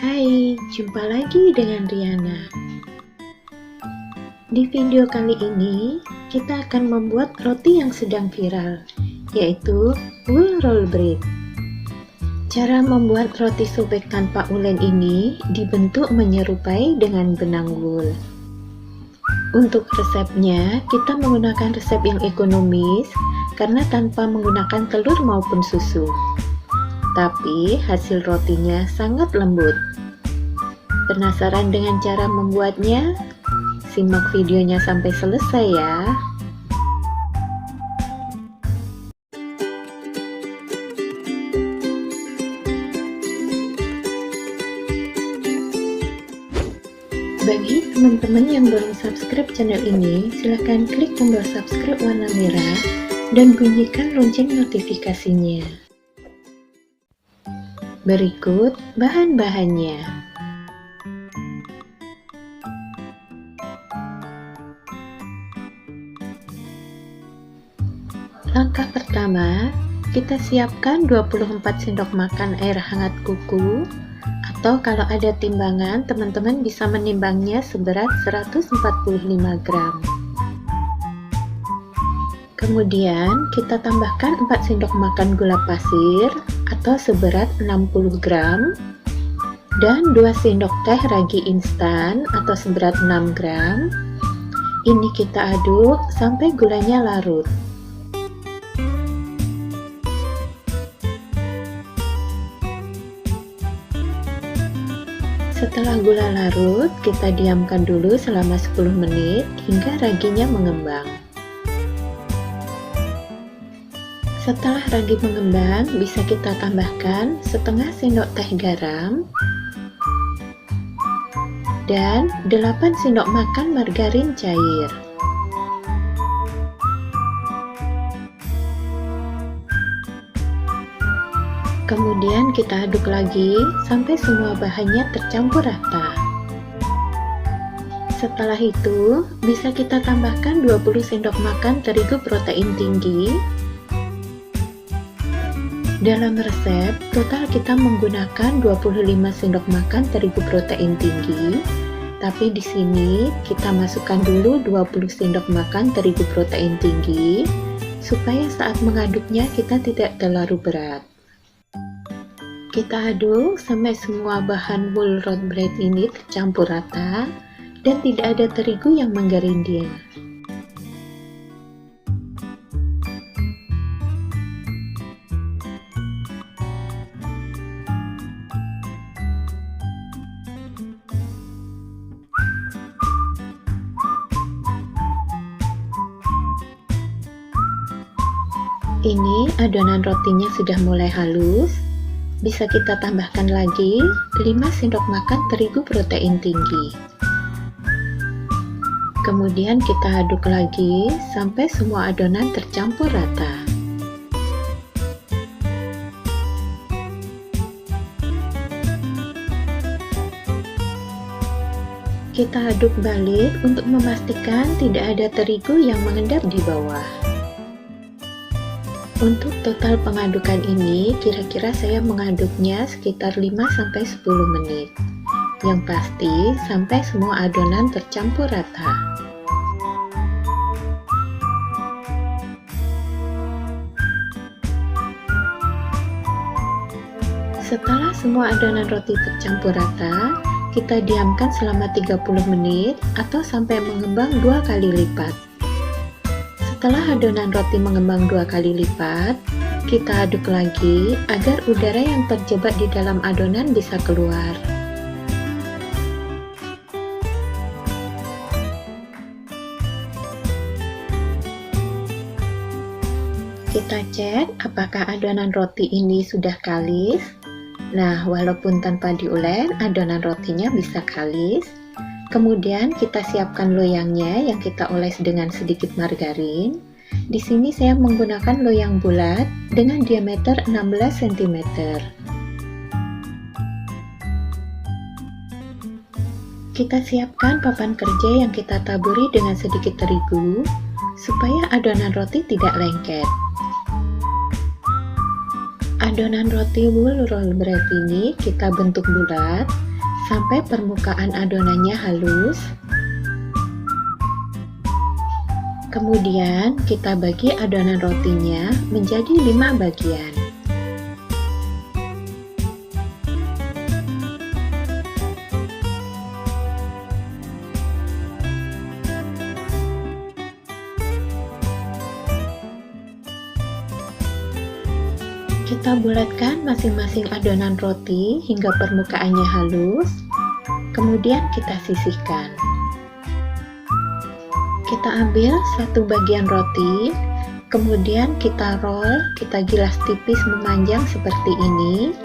Hai, jumpa lagi dengan Riana. Di video kali ini, kita akan membuat roti yang sedang viral, yaitu wool roll bread. Cara membuat roti sobek tanpa ulen ini dibentuk menyerupai dengan benang wool. Untuk resepnya, kita menggunakan resep yang ekonomis karena tanpa menggunakan telur maupun susu. Tapi hasil rotinya sangat lembut. Penasaran dengan cara membuatnya? Simak videonya sampai selesai ya. Bagi teman-teman yang belum subscribe channel ini, silahkan klik tombol subscribe warna merah dan bunyikan lonceng notifikasinya. Berikut bahan-bahannya. Langkah pertama, kita siapkan 24 sendok makan air hangat kuku, atau kalau ada timbangan, teman-teman bisa menimbangnya seberat 145 gram. Kemudian kita tambahkan 4 sendok makan gula pasir atau seberat 60 gram dan 2 sendok teh ragi instan atau seberat 6 gram. Ini kita aduk sampai gulanya larut. Setelah gula larut, kita diamkan dulu selama 10 menit hingga raginya mengembang. Setelah ragi mengembang, bisa kita tambahkan setengah sendok teh garam dan 8 sendok makan margarin cair. Kemudian kita aduk lagi sampai semua bahannya tercampur rata. Setelah itu, bisa kita tambahkan 20 sendok makan terigu protein tinggi. Dalam resep, total kita menggunakan 25 sendok makan terigu protein tinggi, tapi di sini kita masukkan dulu 20 sendok makan terigu protein tinggi, supaya saat mengaduknya kita tidak terlalu berat. Kita aduk sampai semua bahan wool roll bread ini tercampur rata dan tidak ada terigu yang menggerindil. Ini adonan rotinya sudah mulai halus. Bisa kita tambahkan lagi 5 sendok makan terigu protein tinggi. Kemudian kita aduk lagi sampai semua adonan tercampur rata. Kita aduk balik untuk memastikan tidak ada terigu yang mengendap di bawah. Untuk total pengadukan ini, kira-kira saya mengaduknya sekitar 5-10 menit. Yang pasti, sampai semua adonan tercampur rata. Setelah semua adonan roti tercampur rata, kita diamkan selama 30 menit atau sampai mengembang 2 kali lipat. Setelah adonan roti mengembang 2 kali lipat, kita aduk lagi agar udara yang terjebak di dalam adonan bisa keluar. Kita cek apakah adonan roti ini sudah kalis. Nah, walaupun tanpa diulen, adonan rotinya bisa kalis. Kemudian kita siapkan loyangnya yang kita oles dengan sedikit margarin. Di sini saya menggunakan loyang bulat dengan diameter 16 cm. Kita siapkan papan kerja yang kita taburi dengan sedikit terigu supaya adonan roti tidak lengket. Adonan roti wool roll bread ini kita bentuk bulat sampai permukaan adonannya halus. Kemudian kita bagi adonan rotinya menjadi 5 bagian. Kita bulatkan masing-masing adonan roti hingga permukaannya halus, kemudian kita sisihkan. Kita ambil satu bagian roti, kemudian kita roll, kita gilas tipis memanjang seperti ini.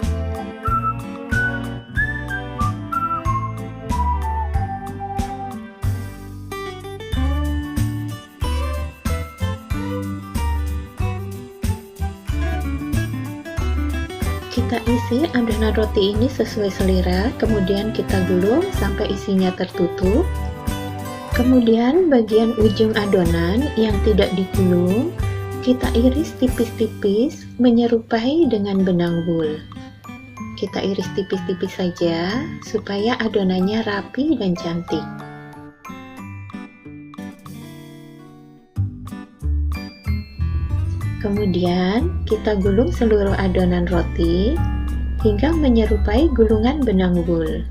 Kita isi adonan roti ini sesuai selera, kemudian kita gulung sampai isinya tertutup. Kemudian bagian ujung adonan yang tidak digulung, kita iris tipis-tipis menyerupai dengan benang wool. Kita iris tipis-tipis saja supaya adonannya rapi dan cantik. Kemudian kita gulung seluruh adonan roti hingga menyerupai gulungan benang wool.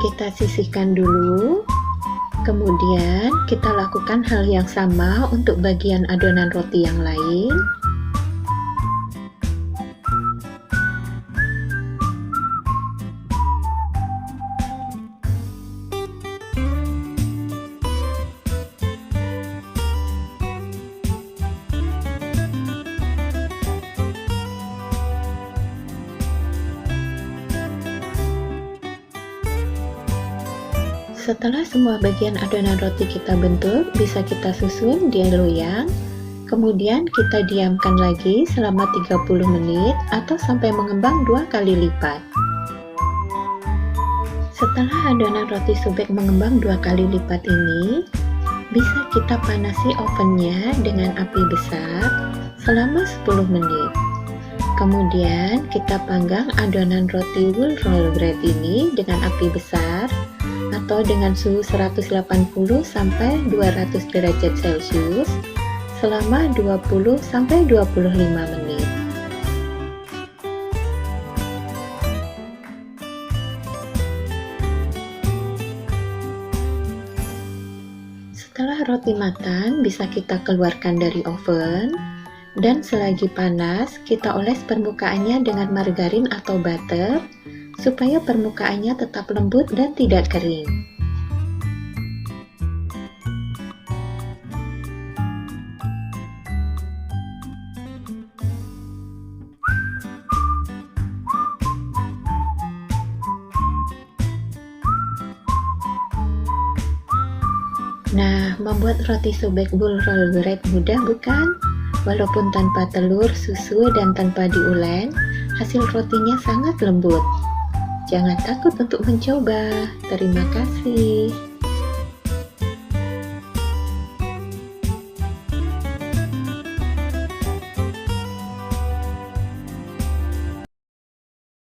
Kita sisihkan dulu, kemudian kita lakukan hal yang sama untuk bagian adonan roti yang lain. Setelah semua bagian adonan roti kita bentuk, bisa kita susun di loyang. Kemudian kita diamkan lagi selama 30 menit atau sampai mengembang 2 kali lipat. Setelah adonan roti sobek mengembang 2 kali lipat ini, bisa kita panasi ovennya dengan api besar selama 10 menit. Kemudian kita panggang adonan roti wool roll bread ini dengan api besar atau dengan suhu 180 sampai 200 derajat Celcius selama 20 sampai 25 menit. Setelah roti matang, bisa kita keluarkan dari oven dan selagi panas, kita oles permukaannya dengan margarin atau butter supaya permukaannya tetap lembut dan tidak kering. Nah, membuat roti sobek wool roll bread mudah bukan? Walaupun tanpa telur, susu, dan tanpa diulek, hasil rotinya sangat lembut. Jangan takut untuk mencoba. Terima kasih.